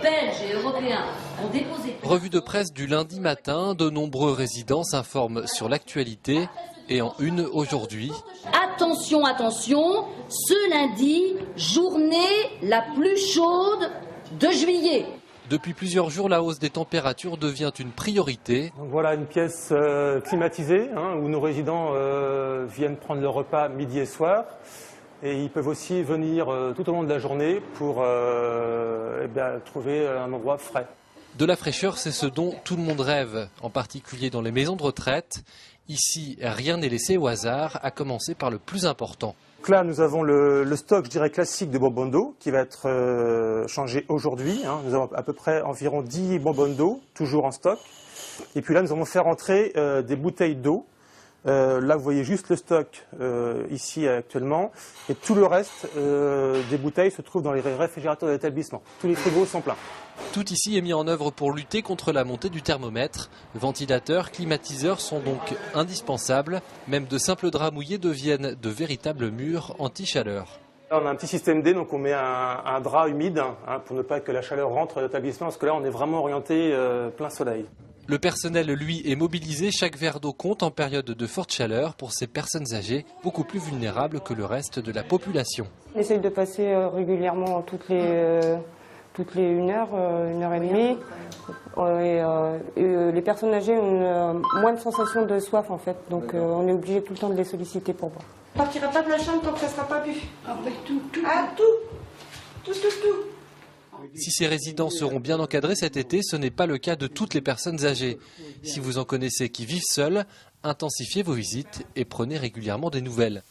Belges et Européens ont déposé... Revue de presse du lundi matin, de nombreux résidents s'informent sur l'actualité et en une aujourd'hui. Attention, attention, ce lundi, journée la plus chaude de juillet. Depuis plusieurs jours, la hausse des températures devient une priorité. Donc voilà une pièce climatisée où nos résidents viennent prendre leur repas midi et soir. Et ils peuvent aussi venir tout au long de la journée pour trouver un endroit frais. De la fraîcheur, c'est ce dont tout le monde rêve, en particulier dans les maisons de retraite. Ici, rien n'est laissé au hasard, à commencer par le plus important. Donc là, nous avons le stock, je dirais, classique de bonbonnes d'eau qui va être changé aujourd'hui. Nous avons à peu près environ 10 bonbonnes d'eau, toujours en stock. Et puis là, nous allons faire entrer des bouteilles d'eau. Là, vous voyez juste le stock ici actuellement. Et tout le reste des bouteilles se trouve dans les réfrigérateurs de l'établissement. Tous les frigos sont pleins. Tout ici est mis en œuvre pour lutter contre la montée du thermomètre. Ventilateurs, climatiseurs sont donc indispensables. Même de simples draps mouillés deviennent de véritables murs anti-chaleur. Là, on a un petit système D, donc on met un drap humide pour ne pas que la chaleur rentre dans l'établissement, parce que là, on est vraiment orienté plein soleil. Le personnel, lui, est mobilisé. Chaque verre d'eau compte en période de forte chaleur pour ces personnes âgées, beaucoup plus vulnérables que le reste de la population. On essaye de passer régulièrement toutes les 1 heure, 1 heure et demie. Les personnes âgées ont moins de sensation de soif en fait, donc on est obligé tout le temps de les solliciter pour boire. On ne partira pas de la chambre tant que ça ne sera pas bu. Tout. Si ces résidents seront bien encadrés cet été, ce n'est pas le cas de toutes les personnes âgées. Si vous en connaissez qui vivent seuls, intensifiez vos visites et prenez régulièrement des nouvelles.